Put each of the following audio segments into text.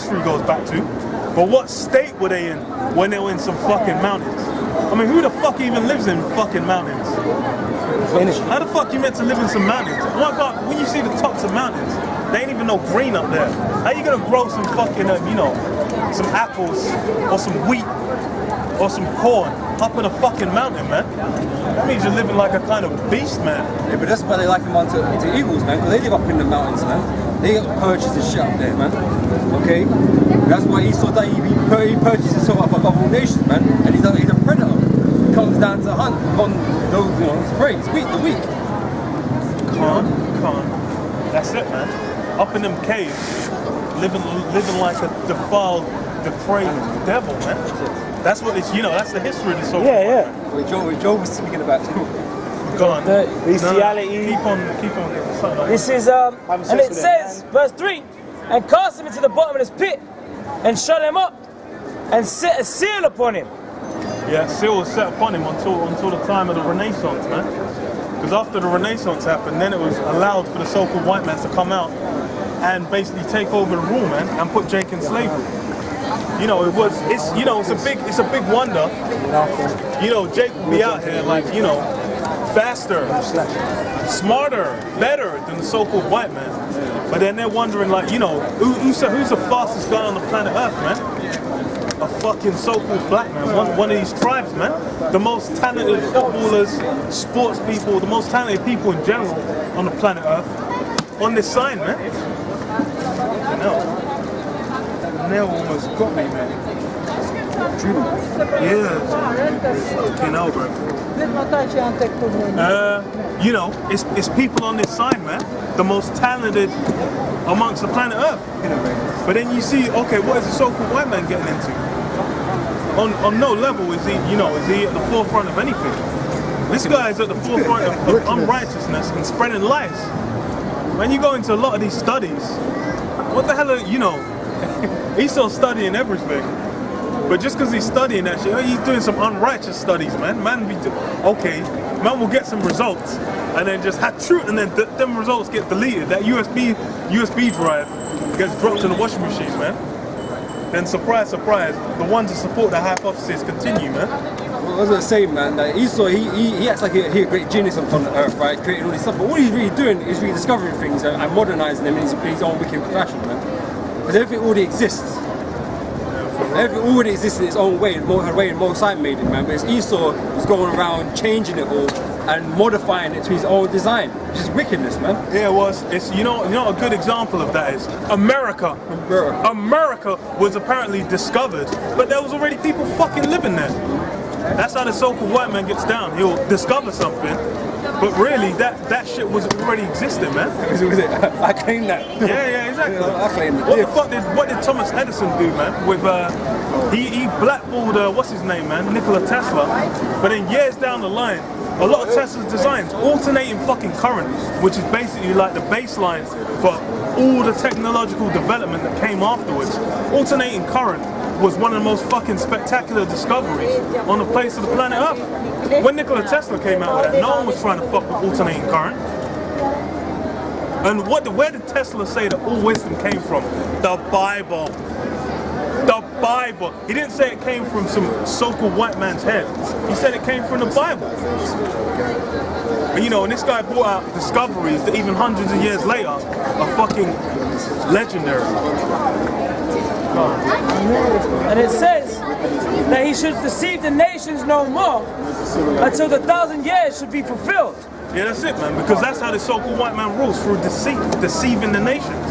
history goes back to. But what state were they in when they were in some fucking mountains? I mean, who the fuck even lives in fucking mountains? How the fuck you meant to live in some mountains? Oh my God, when you see the tops of mountains, they ain't even no green up there. How you gonna grow some fucking, some apples or some wheat or some corn up in a fucking mountain, man? That means you're living like a kind of beast, man. Yeah, but that's why they like them onto eagles, man, because they live up in the mountains, man. They get perches and shit up there, man. Okay? That's why Esau that he perches himself up above all nations, man. And he's a predator. He comes down to hunt on those, his prey. He's weak, the weak. Can't. That's it, man. Up in them caves, living like a defiled, depraved devil, man. That's what it's, that's the history of the soul. Yeah. What Joe was speaking about. Go on. The bestiality. Keep on. This is, and it says, verse 3, and cast him into the bottom of this pit, and shut him up, and set a seal upon him. Yeah, seal was set upon him until the time of the Renaissance, man. Because after the Renaissance happened, then it was allowed for the so-called white man to come out and basically take over the rule, man, and put Jake in slavery. It's a big wonder. Jake will be out here like, faster, smarter, better than the so-called white man. But then they're wondering like, who's the fastest guy on the planet Earth, man? A fucking so-called black man, one of these tribes, man. The most talented footballers, sports people, the most talented people in general on the planet Earth. On this sign, man. Nail almost got me, man. Yeah. Fucking hell, bro. It's people on this sign, man. The most talented amongst the planet Earth. But then you see, okay, what is the so-called white man getting into? On no level is he at the forefront of anything. This guy is at the forefront of unrighteousness and spreading lies. When you go into a lot of these studies, what the hell are, Esau's studying everything. But just because he's studying that shit, he's doing some unrighteous studies, man. Man will get some results and then just have truth, and then them results get deleted. That USB drive gets dropped in the washing machine, man. Then surprise, surprise, the ones that support the hypothesis continue, man. Well, I was gonna say, man, that Esau, he acts like he's a great genius on the earth, right? Creating all this stuff, but what he's really doing is rediscovering things and modernizing them in his own wicked fashion, man. Because everything already exists. Everything already exists in its own way, and Mosai made it, man. But it's Esau who's going around changing it all and modifying it to his own design, which is wickedness, man. Yeah, it's a good example of that is America. America was apparently discovered, but there was already people fucking living there. That's how the so-called white man gets down. He'll discover something, but really that shit was already existing, man. I claim that. Yeah, exactly. I claim that. What did Thomas Edison do, man? With he blackballed what's his name, man? Nikola Tesla. But then years down the line, a lot of Tesla's designs, alternating fucking current, which is basically like the baseline for all the technological development that came afterwards. Alternating current was one of the most fucking spectacular discoveries on the face of the planet Earth. When Nikola Tesla came out with that, no one was trying to fuck with alternating current. And where did Tesla say that all wisdom came from? The Bible. The Bible. He didn't say it came from some so-called white man's head. He said it came from the Bible. And and this guy brought out discoveries that even hundreds of years later are fucking legendary. And it says that he should deceive the nations no more until the 1,000 years should be fulfilled. Yeah, that's it, man, because that's how the so-called white man rules, through deceit, deceiving the nations.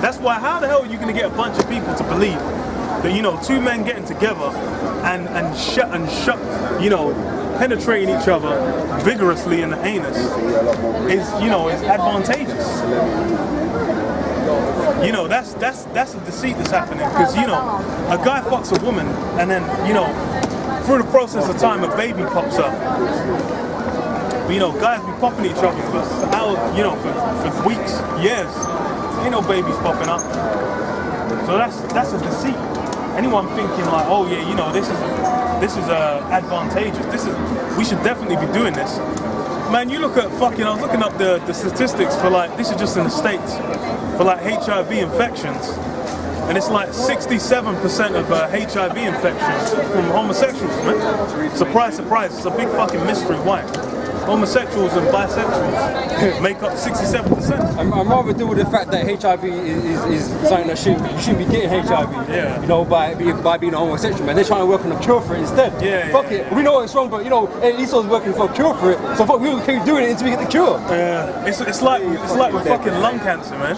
That's why, how the hell are you going to get a bunch of people to believe that, two men getting together and penetrating each other vigorously in the anus is advantageous. That's a deceit that's happening, because a guy fucks a woman and then through the process of time a baby pops up. Guys be popping each other for hours, for weeks, years. Ain't no babies popping up. So that's a deceit. Anyone thinking like, oh yeah, this is advantageous. We should definitely be doing this. Man, you look at I was looking up the statistics for this is just in the States, for HIV infections. And it's like 67% of HIV infections from homosexuals, man. Surprise, surprise, it's a big fucking mystery. Why? Homosexuals and bisexuals make up 67%. I'm rather deal with the fact that HIV is something that you shouldn't be getting HIV. Yeah. You know, by being a homosexual, man. They're trying to work on a cure for it instead. Yeah. Fuck it. We know it's wrong, but you know, Esau's working for a cure for it. So fuck, we'll keep doing it until we get the cure. Yeah. It's like with fucking lung cancer, man.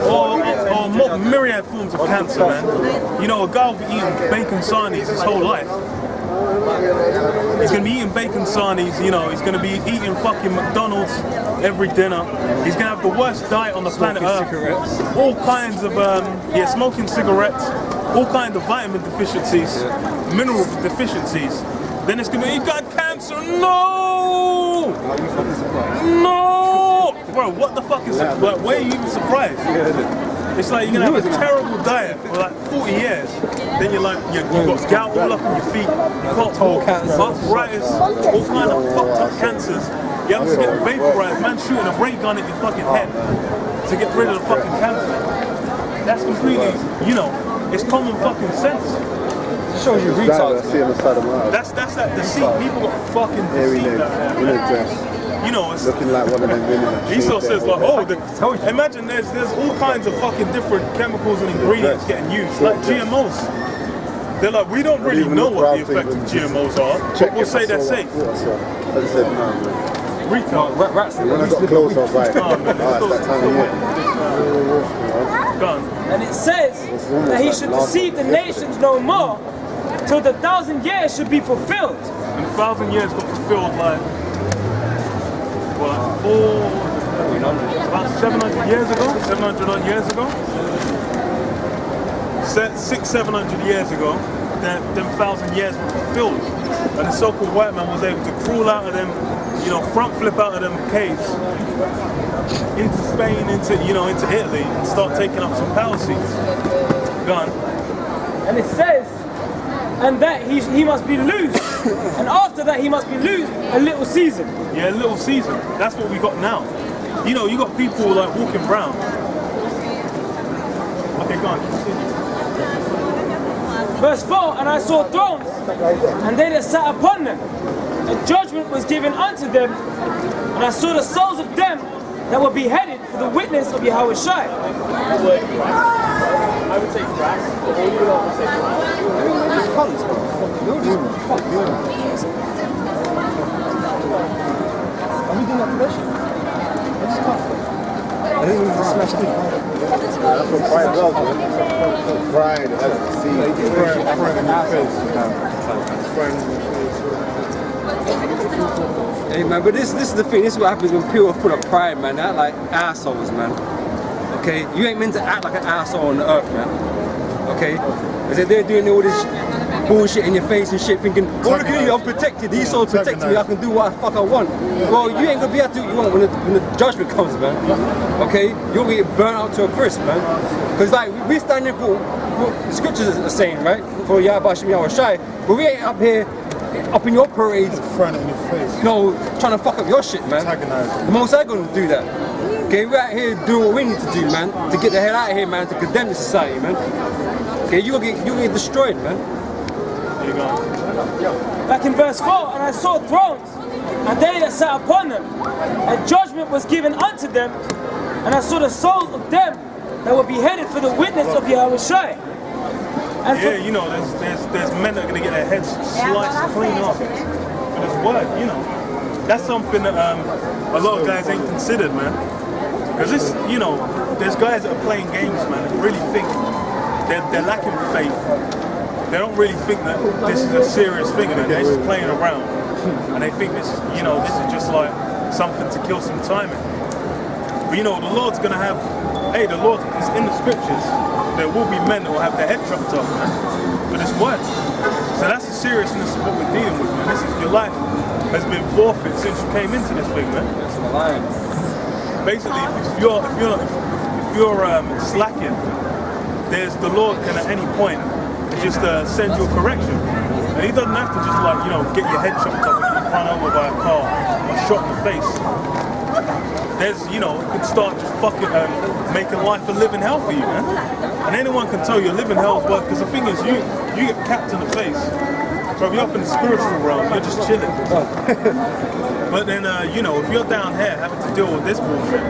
Or more myriad forms of cancer, man. You know, a guy will be eating bacon sarnies his whole life. He's gonna be eating bacon sarnies, you know, he's gonna be eating fucking McDonald's every dinner. He's gonna have the worst diet on the planet Earth. Cigarettes. All kinds of, smoking cigarettes, all kinds of vitamin deficiencies, mineral deficiencies. Then it's gonna be, he got cancer, no! No! Bro, what the fuck is that? Like, where are you even surprised? It's like you're gonna have a terrible diet for like 40 years. Then you're like, you've got gout all up on your feet, you can't walk, arthritis, all kind of fucked up cancers. You have to get vaporized, man shooting a ray gun at your fucking head to get rid of the fucking cancer. That's completely, you know, it's common fucking sense. Shows you retards. That's that deceit. People got fucking deceived out there. You know, it's looking like one of them women. Esau says like, imagine there's all kinds of fucking different chemicals and ingredients getting used, like GMOs. They're like, we don't really know what the effect of GMOs are, but we'll say they're safe. I said, no, man. Retard. Rats. When I got close, I was like, it's that time of year. Gone. And it says that he should deceive the nations no more till the 1,000 years should be fulfilled. And 1,000 years got fulfilled like, about 700 years ago, 700 odd years ago. 700 years ago, them 1,000 years were fulfilled. And the so-called white man was able to crawl out of them, you know, front flip out of them caves into Spain, into Italy, and start taking up some power seats. Gone. And it says, and that he must be loosed, and after that he must be loosed a little season. Yeah, a little season. That's what we got now. You know, you got people like walking around. Okay, go on. Verse 4, and I saw thrones, and they that sat upon them, and judgment was given unto them, and I saw the souls of them that were beheaded for the witness of Yahweh Shai. I would say grass. The whole year I would say grass. Are we doing that progression? I just can't. I think we just smashed it. That's what pride does, man. Pride has the seed. Pride in your face. Hey man, but this is the thing, this is what happens when people are full of pride, man. They act like assholes, man. Okay? You ain't meant to act like an asshole on the earth, man. Okay? Because they're doing all this bullshit in your face and shit, thinking, oh look at you, I'm protected, Esau's protecting me, I can do what the fuck I want. Well, you ain't gonna be able to do what you want when the judgment comes, man. Okay? You're gonna get burnt out to a crisp, man. Because like, we're standing for what the scriptures are saying, right? For Yahweh Shem Yahweh Shai, but we ain't up here, up in your parades, Front in your face. you know, trying to fuck up your shit, man. Antagonizing. The most I gonna do that. Okay, we're out here doing what we need to do, man, to get the hell out of here, man, to condemn the society, man. Okay, you're gonna get destroyed, man. There you go. Back in verse 4, and I saw thrones, and they that sat upon them, and judgment was given unto them, and I saw the souls of them that were beheaded for the witness of Yahweh Shai. And Yeah, you know, there's men that are gonna get their heads sliced clean off for this word, you know. That's something that a lot of guys ain't considered, man. Because this, you know, there's guys that are playing games, man, that really think they're lacking faith. They don't really think that this is a serious thing, man. They're just playing around. And they think this, you know, this is just like something to kill some time in. But you know, the Lord's gonna have, the Lord is in the scriptures. There will be men that will have their head chopped off, man, for this word. So that's the seriousness of what we're dealing with, man. This is, your life has been forfeit since you came into this thing, man. That's my line. Basically, if you're slacking, the Lord can at any point just send you a correction, and He doesn't have to just like, you know, get your head chopped off and get run over by a car or shot in the face. There's, you know, it could start just fucking making life a living hell for you, man. And anyone can tell you living hell's work, because the thing is, you get capped in the face. Bro, if you're up in the spiritual realm, you're just chilling. But then, you know, if you're down here having to deal with this bullshit,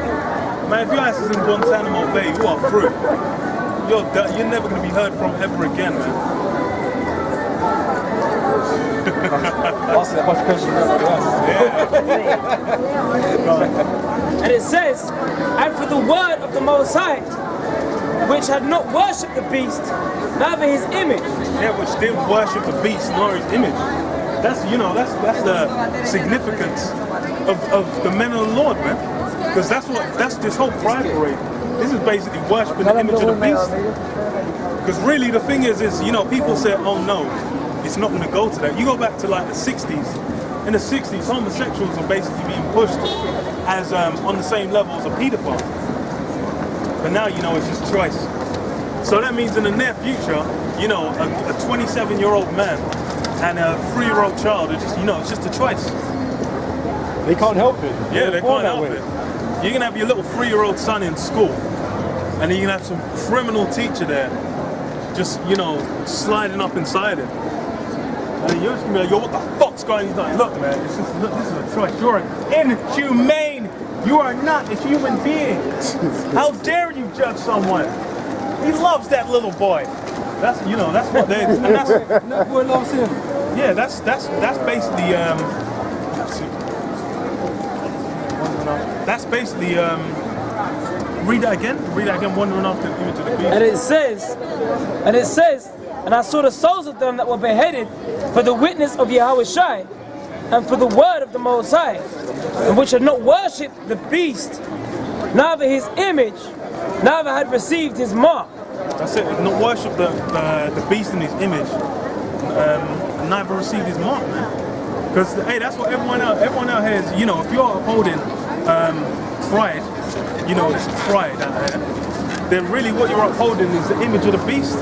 man, if your ass is in Guantanamo Bay, you are through. You're never going to be heard from ever again, man. Asking a bunch of questions. And it says, and for the word of the Most High, which had not worshipped the beast, neither his image. Yeah, which didn't worship the beast nor his image. That's, you know, that's the significance of the men of the Lord, man. Because that's this whole pride parade. This is basically worshiping the image of the beast. Because really the thing is, you know, people say, oh no, it's not going to go to that. You go back to like the 60s. In the 60s, homosexuals are basically being pushed as on the same level as a pedophile. But now, you know, it's just choice. So that means in the near future, you know, a 27-year-old man and a 3-year-old child, it's just, you know, it's just a choice. They can't help it. Yeah, they can't help it. You're gonna have your little 3-year-old son in school, and then you're gonna have some criminal teacher there, just, you know, sliding up inside it. And you're just gonna be like, yo, what the fuck's going on? He's like, look, man, it's just, look, this is a choice. You're inhumane. You are not a human being. How dare you judge someone? He loves that little boy. That's, you know, that's what they. And that's, No boy loves him. yeah, that's basically that's basically read that again, wandering after the image of the beast. And it says, and I saw the souls of them that were beheaded for the witness of Yahushua and for the word of the Most High, and which had not worshipped the beast, neither his image, neither had received his mark. That's it, not worship the beast in his image, and neither received his mark, man. Because hey, that's what everyone out here is, you know, if you're upholding pride, you know, this pride out there, then really what you're upholding is the image of the beast.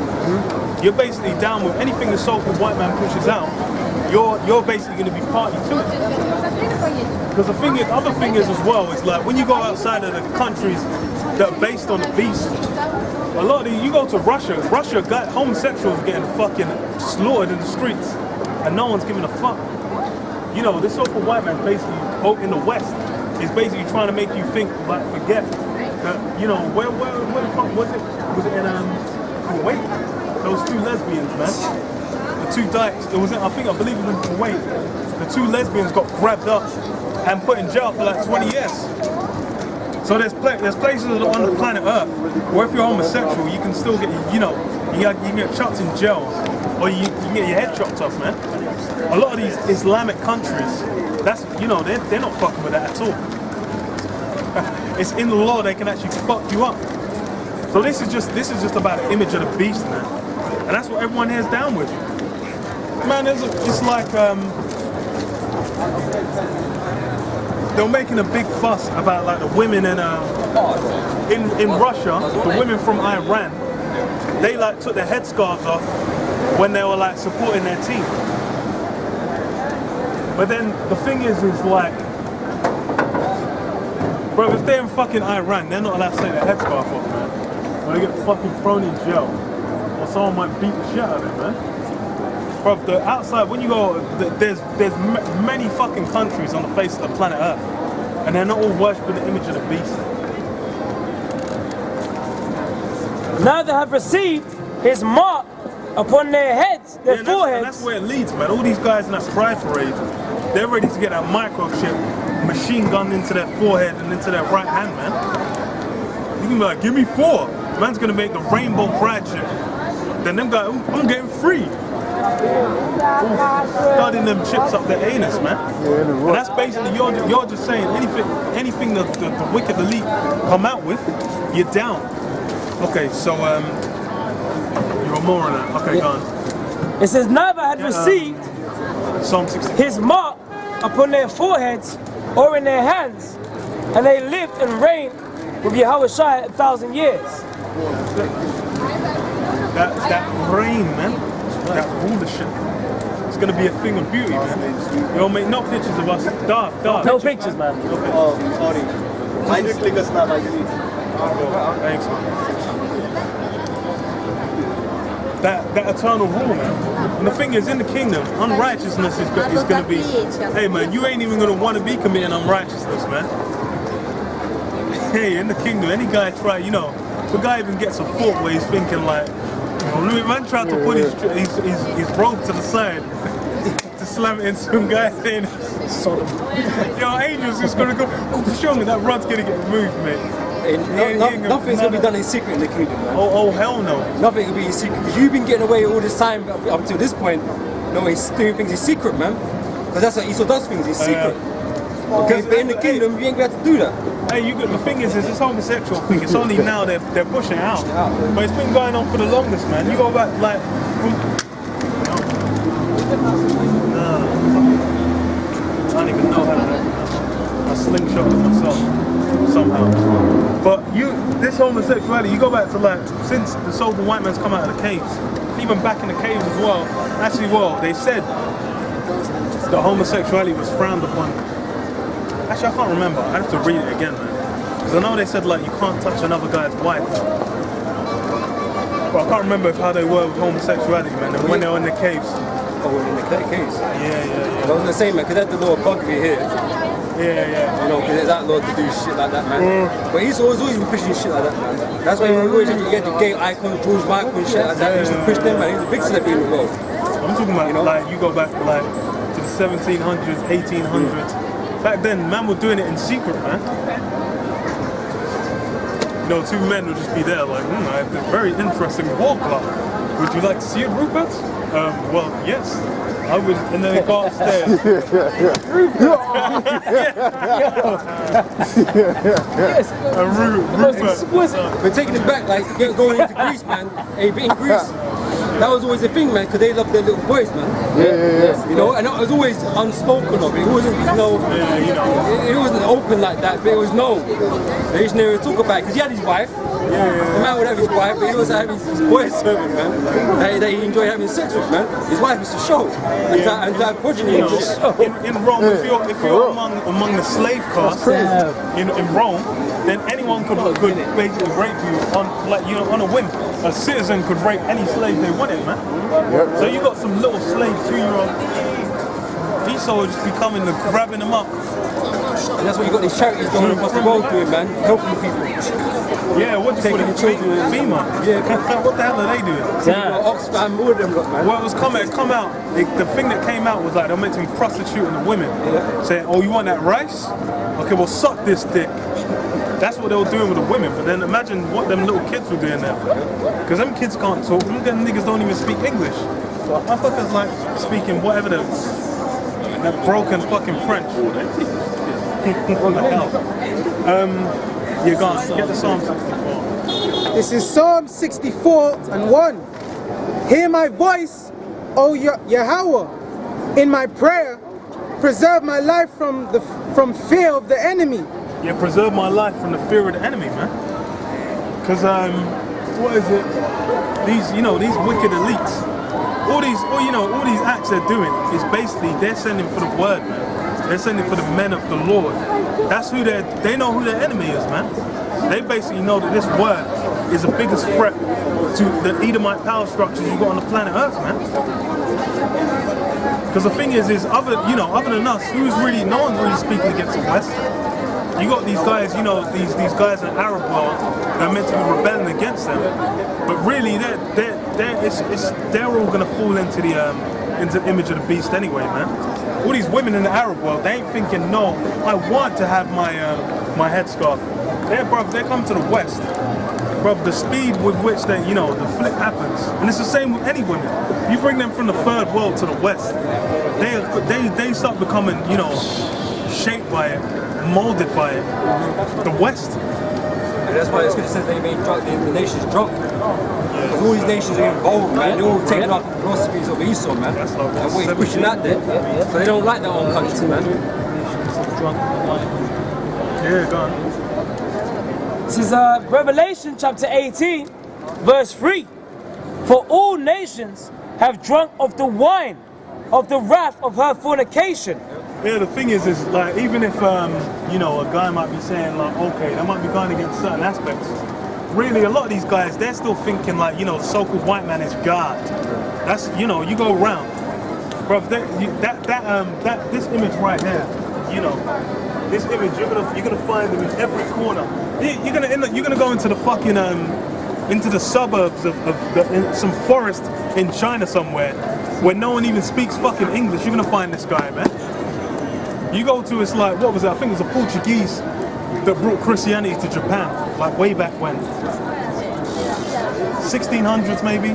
You're basically down with anything the so-called white man pushes out. You're basically going to be party to it. Because the thing is, other thing is as well, is like when you go outside of the countries that are based on the beast, a lot of you go to Russia, homosexuals getting fucking slaughtered in the streets, and no one's giving a fuck. You know, this so-called white man basically, in the West, is basically trying to make you think, like, forget that, you know, where the fuck was it? Was it in Kuwait? Those 2 lesbians, man. The 2 dykes. I believe it was in Kuwait. The 2 lesbians got grabbed up and put in jail for like 20 years. So there's places on the planet Earth where if you're homosexual, you can still get, you know, you can get chucked in jail, or you can get your head chopped off, man. A lot of these Islamic countries, that's, you know, they're not fucking with that at all. It's in the law, they can actually fuck you up. So this is just about the image of the beast, man. And that's what everyone here is down with. Man, it's like they were making a big fuss about like the women in Russia, the women from Iran, they like took their headscarves off when they were like supporting their team. But then the thing is like, bro, if they're in fucking Iran, they're not allowed to take their headscarf off, man. Or they get fucking thrown in jail. Or someone might beat the shit out of it, man. Bro, the outside, when you go, there's many fucking countries on the face of the planet Earth. And they're not all worshipping the image of the beast. Neither have received his mark upon their heads, their foreheads. And that's where it leads, man. All these guys in that pride parade, they're ready to get that microchip machine gun into their forehead and into their right hand, man. You can be like, give me 4. Man's gonna make the rainbow pride shit. Then them guys, I'm getting free. Studying them chips up their anus, man. And that's basically, you're just saying anything that the wicked elite come out with, you're down. Okay, so you're more on that. Okay, go on. It says, neither had received Psalm 16. his mark upon their foreheads or in their hands, and they lived and reigned with Yahushua 1,000 years. That rain, man. That bullshit. It's gonna be a thing of beauty, man. You'll make no pictures of us. Dark. No pictures, man. Oh, sorry. I did click a snap, I did. Thanks, man. That eternal rule, man. And the thing is, in the kingdom, unrighteousness is going to be. Hey, man, you ain't even going to want to be committing unrighteousness, man. Hey, in the kingdom, any guy try, if a guy even gets a thought where he's thinking like, Louis man tried to put his robe to the side to slam it into some guy saying, angels just gonna go, show me that rod's gonna get removed, mate. Nothing's going to be done in secret in the kingdom, man. Oh, hell no. Nothing will be in secret. Because you've been getting away all this time up to this point. He's doing things in secret, man. Because that's how Esau does things in secret. Okay, but in the kingdom, you ain't going to have to do that. Hey, the thing is this homosexual thing. It's only now they're pushing it out. But it's been going on for the longest, man. You go back, like, from... I don't even know how to... I slingshot it myself. Somehow. But this homosexuality, you go back to like, since the sober white man's come out of the caves, even back in the caves as well, they said that homosexuality was frowned upon. Actually, I can't remember. I have to read it again, man. Because I know they said like, you can't touch another guy's wife. But I can't remember how they were with homosexuality, man, and when they were in the caves. Oh, in the caves? Yeah. I was going to say, man, because that's the law of buggery here. Yeah. Because it's that law to do shit like that, man. But he's always been pushing shit like that, man. That's why you get the gay icon, George Michael and shit like that. He used to push them, man. He's a big celebrity in the world. I'm talking about, like, you go back like to the 1700s, 1800s. Back then, man were doing it in secret, man. Two men would just be there, like, I have this very interesting wall clock. Would you like to see it, Rupert? Well, yes. I would, and then they go upstairs. Yes. Rupert. But taking it back, like, going into Greece, man. Hey, but in Greece, that was always a thing, man, because they loved their little boys, man. Yeah. And it was always unspoken of it. It wasn't, it wasn't open like that, but it was they just never talk about it, because he had his wife. The man would have his wife, but he also have his boys serving, man. That he enjoyed having sex with, man. His wife is to show. And that progeny is to show. In Rome, if you're among the slave caste in Rome, then anyone could basically rape you on a whim. A citizen could rape any slave they wanted, man. So you got some little slave 2-year-old. Esau would just be coming and grabbing them up. And that's what you got these charities going across the world doing, man, helping people. Yeah, what taking the children and FEMA? Yeah, what the hell are they doing? Oxfam, all of them got, man. Well, it was come out. The thing that came out was like they're meant to be prostituting the women, saying, "Oh, you want that rice? Okay, well, suck this dick." That's what they were doing with the women. But then imagine what them little kids were doing there, because them kids can't talk. Them niggas don't even speak English. Motherfuckers like speaking whatever that broken fucking French. What the hell? You guys get the Psalm 64. This is Psalm 64:1. Hear my voice, O Yahweh, in my prayer. Preserve my life from fear of the enemy. Yeah, preserve my life from the fear of the enemy, man. Because what is it? These wicked elites. All these acts they're doing is basically they're sending for the word, man. They're sending for the men of the Lord. That's who they know who their enemy is, man. They basically know that this word is the biggest threat to the Edomite power structures you got on the planet Earth, man. Because the thing is other than us, no one's really speaking against the West. You got these guys, these guys in the Arab world that are meant to be rebelling against them, but really they're all gonna fall into the image of the beast anyway, man. All these women in the Arab world, they ain't thinking, no, I want to have my headscarf. They come to the West, bruv. The speed with which the flip happens, and it's the same with any women. You bring them from the third world to the West, they start becoming, shaped by it, molded by it. The West. And that's why it's good to say they made the nations drunk. Because all these nations are involved, man. They're all taking off the philosophies of Esau, man. That's like and what he's pushing out there. So they don't like their own country, man. Yeah, go on. This is Revelation chapter 18, verse 3. For all nations have drunk of the wine of the wrath of her fornication, Yeah, the thing is like, even if you know, a guy might be saying like, okay, they might be going against certain aspects. Really, a lot of these guys, they're still thinking like, you know, the so-called white man is God. That's, you know, you go around, bro. This image right here, you know, this image, you're gonna find them in every corner. You're gonna go into the fucking into the suburbs of in some forest in China somewhere, where no one even speaks fucking English. You're gonna find this guy, man. You go to, it's like, what was it? I think it was a Portuguese that brought Christianity to Japan, like way back when. 1600s maybe.